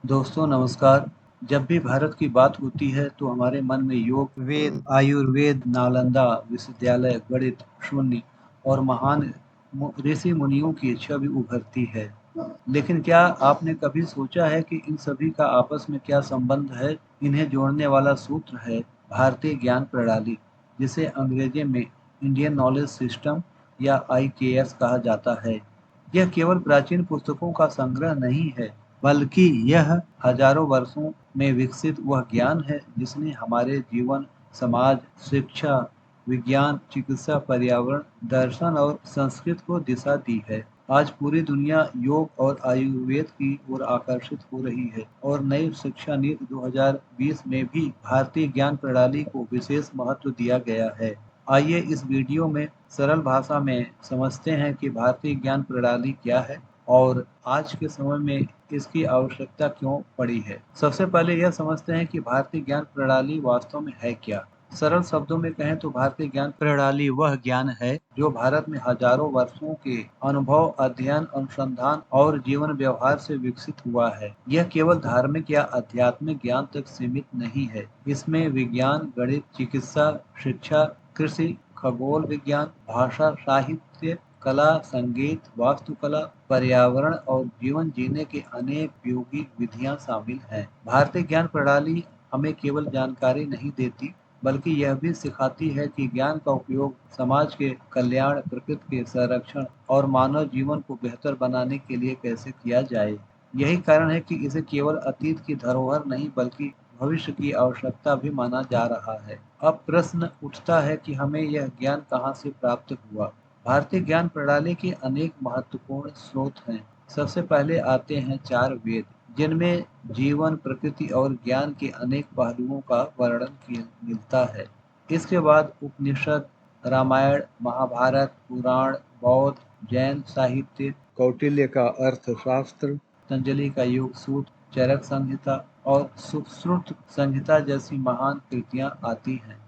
दोस्तों नमस्कार। जब भी भारत की बात होती है तो हमारे मन में योग, वेद, आयुर्वेद, नालंदा विश्वविद्यालय, गणित, शून्य और महान ऋषि मुनियों की छवि उभरती है। लेकिन क्या आपने कभी सोचा है कि इन सभी का आपस में क्या संबंध है? इन्हें जोड़ने वाला सूत्र है भारतीय ज्ञान प्रणाली, जिसे अंग्रेजी में इंडियन नॉलेज सिस्टम या IKS कहा जाता है। यह केवल प्राचीन पुस्तकों का संग्रह नहीं है, बल्कि यह हजारों वर्षों में विकसित वह ज्ञान है जिसने हमारे जीवन, समाज, शिक्षा, विज्ञान, चिकित्सा, पर्यावरण, दर्शन और संस्कृत को दिशा दी है। आज पूरी दुनिया योग और आयुर्वेद की ओर आकर्षित हो रही है और नई शिक्षा नीति 2020 में भी भारतीय ज्ञान प्रणाली को विशेष महत्व दिया गया है। आइए इस वीडियो में सरल भाषा में समझते हैं कि भारतीय ज्ञान प्रणाली क्या है और आज के समय में इसकी आवश्यकता क्यों पड़ी है। सबसे पहले यह समझते हैं कि भारतीय ज्ञान प्रणाली वास्तव में है क्या। सरल शब्दों में कहें तो भारतीय ज्ञान प्रणाली वह ज्ञान है जो भारत में हजारों वर्षों के अनुभव, अध्ययन, अनुसंधान और जीवन व्यवहार से विकसित हुआ है। यह केवल धार्मिक या आध्यात्मिक ज्ञान तक सीमित नहीं है। इसमें विज्ञान, गणित, चिकित्सा, शिक्षा, कृषि, खगोल विज्ञान, भाषा, साहित्य, कला, संगीत, वास्तुकला, पर्यावरण और जीवन जीने के अनेक उपयोगी विधियां शामिल हैं। भारतीय ज्ञान प्रणाली हमें केवल जानकारी नहीं देती, बल्कि यह भी सिखाती है कि ज्ञान का उपयोग समाज के कल्याण, प्रकृति के संरक्षण और मानव जीवन को बेहतर बनाने के लिए कैसे किया जाए। यही कारण है कि इसे केवल अतीत की धरोहर नहीं बल्कि भविष्य की आवश्यकता भी माना जा रहा है। अब प्रश्न उठता है कि हमें यह ज्ञान कहाँ से प्राप्त हुआ। भारतीय ज्ञान प्रणाली के अनेक महत्वपूर्ण स्रोत हैं। सबसे पहले आते हैं चार वेद, जिनमें जीवन, प्रकृति और ज्ञान के अनेक पहलुओं का वर्णन मिलता है। इसके बाद उपनिषद, रामायण, महाभारत, पुराण, बौद्ध, जैन साहित्य, कौटिल्य का अर्थशास्त्र, पतंजलि का योग सूत्र, चरक संहिता और सुश्रुत संहिता जैसी महान कृतियां आती हैं।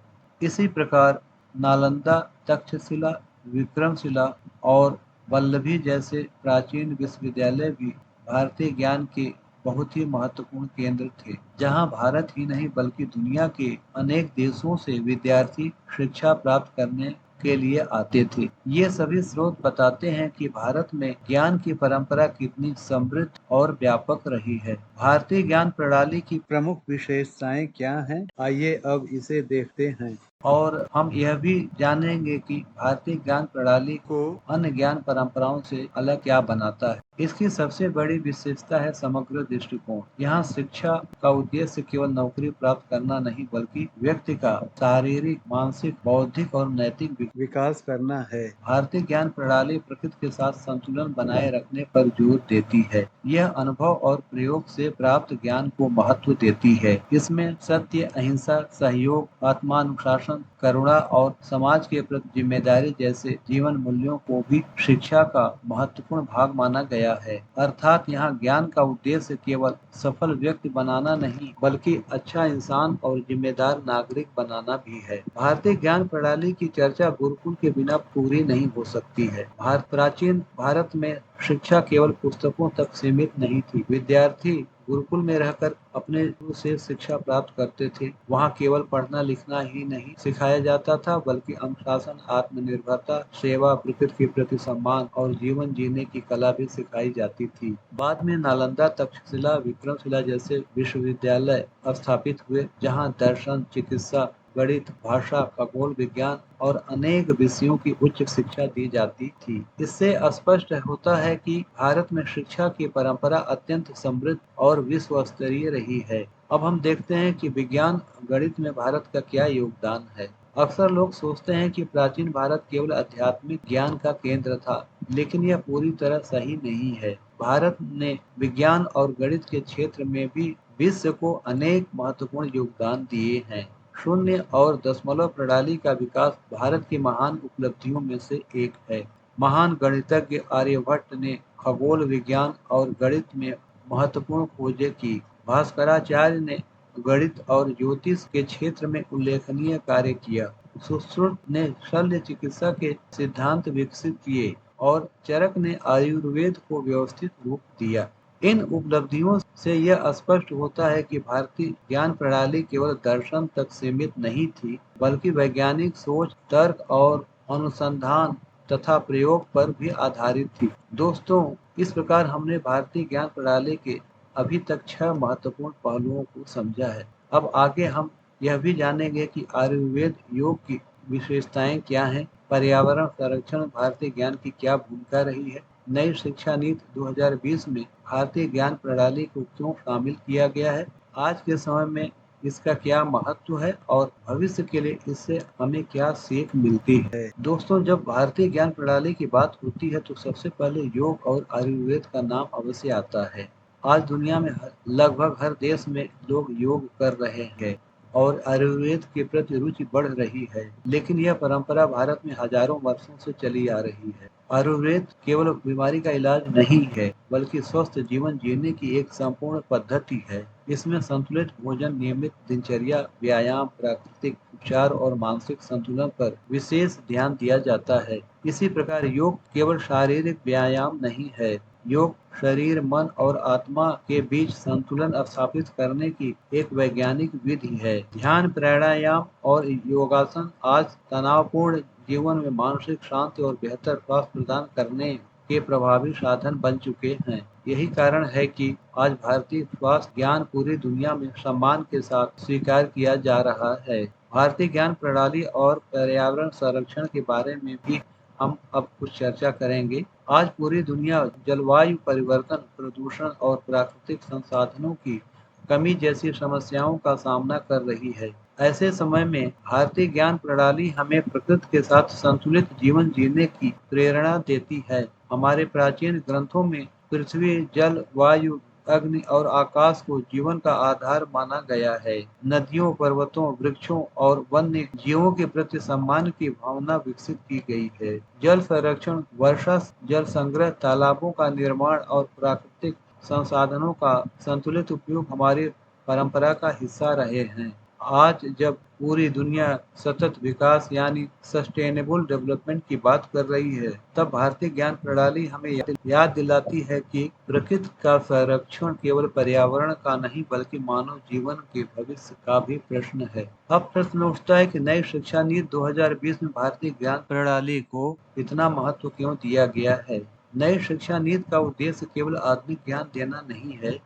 इसी प्रकार नालंदा, तक्षशिला, विक्रमशिला और वल्लभी जैसे प्राचीन विश्वविद्यालय भी भारतीय ज्ञान के बहुत ही महत्वपूर्ण केंद्र थे, जहां भारत ही नहीं बल्कि दुनिया के अनेक देशों से विद्यार्थी शिक्षा प्राप्त करने के लिए आते थे। ये सभी स्रोत बताते हैं कि भारत में ज्ञान की परंपरा कितनी समृद्ध और व्यापक रही है। भारतीय ज्ञान प्रणाली की प्रमुख विशेषताएं क्या हैं? आइए अब इसे देखते हैं। और हम यह भी जानेंगे कि भारतीय ज्ञान प्रणाली को अन्य ज्ञान परंपराओं से अलग क्या बनाता है। इसकी सबसे बड़ी विशेषता है समग्र दृष्टिकोण। यहाँ शिक्षा का उद्देश्य केवल नौकरी प्राप्त करना नहीं बल्कि व्यक्ति का शारीरिक, मानसिक, बौद्धिक और नैतिक विकास करना है। भारतीय ज्ञान प्रणाली प्रकृति के साथ संतुलन बनाए रखने पर जोर देती है। यह अनुभव और प्रयोग से प्राप्त ज्ञान को महत्व देती है। इसमें सत्य, अहिंसा, सहयोग, आत्मानुशासन, करुणा और समाज के प्रति जिम्मेदारी जैसे जीवन मूल्यों को भी शिक्षा का महत्वपूर्ण भाग माना गया है। अर्थात यहाँ ज्ञान का उद्देश्य केवल सफल व्यक्ति बनाना नहीं बल्कि अच्छा इंसान और जिम्मेदार नागरिक बनाना भी है। भारतीय ज्ञान प्रणाली की चर्चा गुरुकुल के बिना पूरी नहीं हो सकती है। प्राचीन भारत में शिक्षा केवल पुस्तकों तक सीमित नहीं थी। विद्यार्थी गुरुकुल में रहकर अपने गुरु से शिक्षा प्राप्त करते थे। वहाँ केवल पढ़ना लिखना ही नहीं सिखाया जाता था बल्कि अनुशासन, आत्मनिर्भरता, सेवा, प्रकृति के प्रति सम्मान और जीवन जीने की कला भी सिखाई जाती थी। बाद में नालंदा, तक्षशिला, विक्रमशिला जैसे विश्वविद्यालय स्थापित हुए, जहाँ दर्शन, चिकित्सा, गणित, भाषा, खगोल विज्ञान और अनेक विषयों की उच्च शिक्षा दी जाती थी। इससे स्पष्ट होता है कि भारत में शिक्षा की परंपरा अत्यंत समृद्ध और विश्व स्तरीय रही है। अब हम देखते हैं कि विज्ञान गणित में भारत का क्या योगदान है। अक्सर लोग सोचते हैं कि प्राचीन भारत केवल आध्यात्मिक ज्ञान का केंद्र था, लेकिन यह पूरी तरह सही नहीं है। भारत ने विज्ञान और गणित के क्षेत्र में भी विश्व को अनेक महत्वपूर्ण योगदान दिए हैं। शून्य और दशमलव प्रणाली का विकास भारत की महान उपलब्धियों में से एक है। महान गणितज्ञ आर्यभट्ट ने खगोल विज्ञान और गणित में महत्वपूर्ण खोजें की। भास्कराचार्य ने गणित और ज्योतिष के क्षेत्र में उल्लेखनीय कार्य किया। सुश्रुत ने शल्य चिकित्सा के सिद्धांत विकसित किए और चरक ने आयुर्वेद को व्यवस्थित रूप दिया। इन उपलब्धियों से यह स्पष्ट होता है कि भारतीय ज्ञान प्रणाली केवल दर्शन तक सीमित नहीं थी, बल्कि वैज्ञानिक सोच, तर्क और अनुसंधान तथा प्रयोग पर भी आधारित थी। दोस्तों, इस प्रकार हमने भारतीय ज्ञान प्रणाली के अभी तक 6 महत्वपूर्ण पहलुओं को समझा है। अब आगे हम यह भी जानेंगे कि आयुर्वेद योग की विशेषताएं क्या हैं, पर्यावरण संरक्षण में भारतीय ज्ञान की क्या भूमिका रही है, नई शिक्षा नीति 2020 में भारतीय ज्ञान प्रणाली को क्यों शामिल किया गया है, आज के समय में इसका क्या महत्व है और भविष्य के लिए इससे हमें क्या सीख मिलती है। दोस्तों, जब भारतीय ज्ञान प्रणाली की बात होती है तो सबसे पहले योग और आयुर्वेद का नाम अवश्य आता है। आज दुनिया में लगभग हर देश में लोग योग कर रहे हैं और आयुर्वेद के प्रति रुचि बढ़ रही है, लेकिन यह परंपरा भारत में हजारों वर्षों से चली आ रही है। आयुर्वेद केवल बीमारी का इलाज नहीं है, बल्कि स्वस्थ जीवन जीने की एक संपूर्ण पद्धति है। इसमें संतुलित भोजन, नियमित दिनचर्या, व्यायाम, प्राकृतिक उपचार और मानसिक संतुलन पर विशेष ध्यान दिया जाता है। इसी प्रकार योग केवल शारीरिक व्यायाम नहीं है। योग शरीर, मन और आत्मा के बीच संतुलन स्थापित करने की एक वैज्ञानिक विधि है। ध्यान, प्राणायाम और योगासन आज तनावपूर्ण जीवन में मानसिक शांति और बेहतर स्वास्थ्य प्रदान करने के प्रभावी साधन बन चुके हैं। यही कारण है कि आज भारतीय स्वास्थ्य ज्ञान पूरी दुनिया में सम्मान के साथ स्वीकार किया जा रहा है। भारतीय ज्ञान प्रणाली और पर्यावरण संरक्षण के बारे में भी हम अब कुछ चर्चा करेंगे। आज पूरी दुनिया जलवायु परिवर्तन, प्रदूषण और प्राकृतिक संसाधनों की कमी जैसी समस्याओं का सामना कर रही है। ऐसे समय में भारतीय ज्ञान प्रणाली हमें प्रकृति के साथ संतुलित जीवन जीने की प्रेरणा देती है। हमारे प्राचीन ग्रंथों में पृथ्वी, जल, वायु, अग्नि और आकाश को जीवन का आधार माना गया है। नदियों, पर्वतों, वृक्षों और वन्य जीवों के प्रति सम्मान की भावना विकसित की गई है। जल संरक्षण, वर्षा जल संग्रह, तालाबों का निर्माण और प्राकृतिक संसाधनों का संतुलित उपयोग हमारी परंपरा का हिस्सा रहे हैं। आज जब पूरी दुनिया सतत विकास यानी सस्टेनेबल डेवलपमेंट की बात कर रही है, तब भारतीय ज्ञान प्रणाली हमें याद दिलाती है कि प्रकृति का संरक्षण केवल पर्यावरण का नहीं बल्कि मानव जीवन के भविष्य का भी प्रश्न है। अब प्रश्न उठता है कि नई शिक्षा नीति 2020 में भारतीय ज्ञान प्रणाली को इतना महत्व क्यों दिया गया है। नई शिक्षा नीति का उद्देश्य केवल आधुनिक ज्ञान देना नहीं है,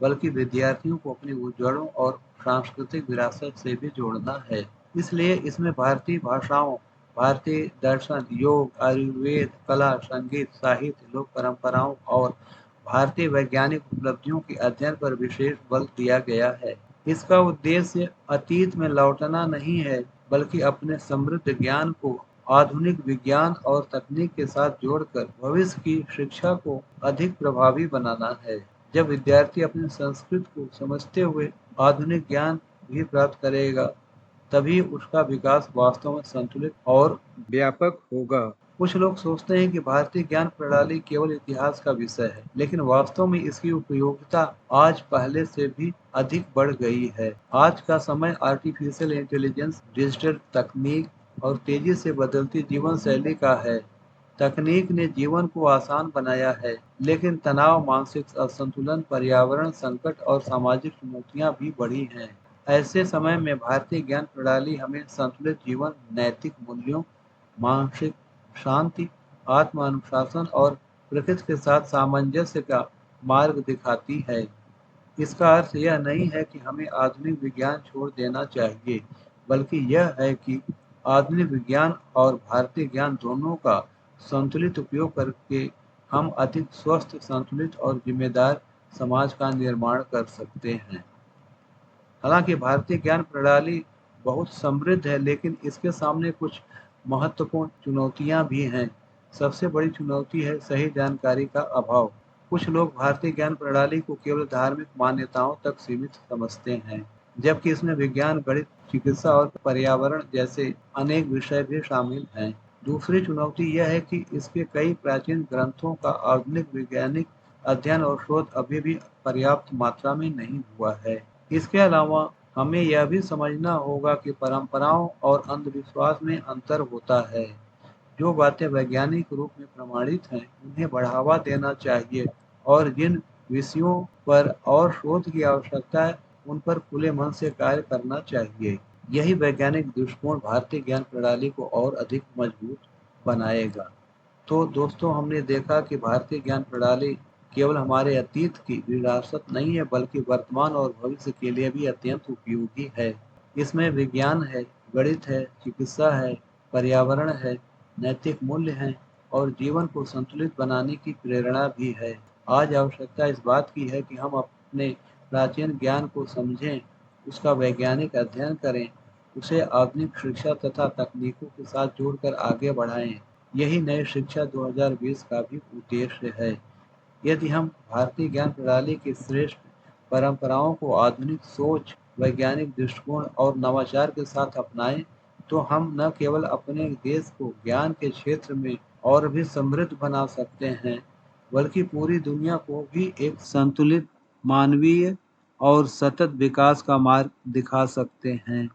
बल्कि विद्यार्थियों को अपने जड़ों और सांस्कृतिक विरासत से भी जोड़ना है। इसलिए इसमें भारतीय भाषाओं, भारतीय दर्शन, योग, आयुर्वेद, कला, संगीत, साहित्य, लोक परंपराओं और भारतीय वैज्ञानिक उपलब्धियों के अध्ययन पर विशेष बल दिया गया है। इसका उद्देश्य अतीत में लौटना नहीं है, बल्कि अपने समृद्ध ज्ञान को आधुनिक विज्ञान और तकनीक के साथ जोड़कर भविष्य की शिक्षा को अधिक प्रभावी बनाना है। जब विद्यार्थी अपनी संस्कृति को समझते हुए आधुनिक ज्ञान भी प्राप्त करेगा, तभी उसका विकास वास्तव में संतुलित और व्यापक होगा। कुछ लोग सोचते हैं कि भारतीय ज्ञान प्रणाली केवल इतिहास का विषय है, लेकिन वास्तव में इसकी उपयोगिता आज पहले से भी अधिक बढ़ गई है। आज का समय आर्टिफिशियल इंटेलिजेंस, डिजिटल तकनीक और तेजी से बदलती जीवन शैली का है। तकनीक ने जीवन को आसान बनाया है, लेकिन तनाव, मानसिक असंतुलन, पर्यावरण संकट और सामाजिक चुनौतियां भी बढ़ी हैं। ऐसे समय में भारतीय ज्ञान प्रणाली हमें संतुलित जीवन, नैतिक मूल्यों, मानसिक शांति, आत्म अनुशासन और प्रकृति के साथ सामंजस्य का मार्ग दिखाती है। इसका अर्थ यह नहीं है कि हमें आधुनिक विज्ञान छोड़ देना चाहिए, बल्कि यह है कि आधुनिक विज्ञान और भारतीय ज्ञान दोनों का संतुलित उपयोग करके हम अधिक स्वस्थ, संतुलित और जिम्मेदार समाज का निर्माण कर सकते हैं। हालांकि भारतीय ज्ञान प्रणाली बहुत समृद्ध है, लेकिन इसके सामने कुछ महत्वपूर्ण चुनौतियां भी हैं। सबसे बड़ी चुनौती है सही जानकारी का अभाव। कुछ लोग भारतीय ज्ञान प्रणाली को केवल धार्मिक मान्यताओं तक सीमित समझते हैं, जबकि इसमें विज्ञान, गणित, चिकित्सा और पर्यावरण जैसे अनेक विषय भी शामिल हैं। दूसरी चुनौती यह है कि इसके कई प्राचीन ग्रंथों का आधुनिक वैज्ञानिक अध्ययन और शोध अभी भी पर्याप्त मात्रा में नहीं हुआ है। इसके अलावा हमें यह भी समझना होगा कि परंपराओं और अंधविश्वास में अंतर होता है। जो बातें वैज्ञानिक रूप में प्रमाणित हैं, उन्हें बढ़ावा देना चाहिए और जिन विषयों पर और शोध की आवश्यकता है, उन पर खुले मन से कार्य करना चाहिए। यही वैज्ञानिक दृष्टिकोण भारतीय ज्ञान प्रणाली को और अधिक मजबूत बनाएगा। तो दोस्तों, हमने देखा कि भारतीय ज्ञान प्रणाली केवल हमारे अतीत की विरासत नहीं है, बल्कि वर्तमान और भविष्य के लिए भी अत्यंत उपयोगी है। इसमें विज्ञान है, गणित है, चिकित्सा है, पर्यावरण है, नैतिक मूल्य हैं और जीवन को संतुलित बनाने की प्रेरणा भी है। आज आवश्यकता इस बात की है कि हम अपने प्राचीन ज्ञान को समझें, उसका वैज्ञानिक अध्ययन करें, उसे आधुनिक शिक्षा तथा तकनीकों के साथ जोड़कर आगे बढ़ाएं। यही नई शिक्षा 2020 का भी उद्देश्य है। यदि हम भारतीय ज्ञान प्रणाली की श्रेष्ठ परंपराओं को आधुनिक सोच, वैज्ञानिक दृष्टिकोण और नवाचार के साथ अपनाएं, तो हम न केवल अपने देश को ज्ञान के क्षेत्र में और भी समृद्ध बना सकते हैं, बल्कि पूरी दुनिया को भी एक संतुलित, मानवीय और सतत विकास का मार्ग दिखा सकते हैं।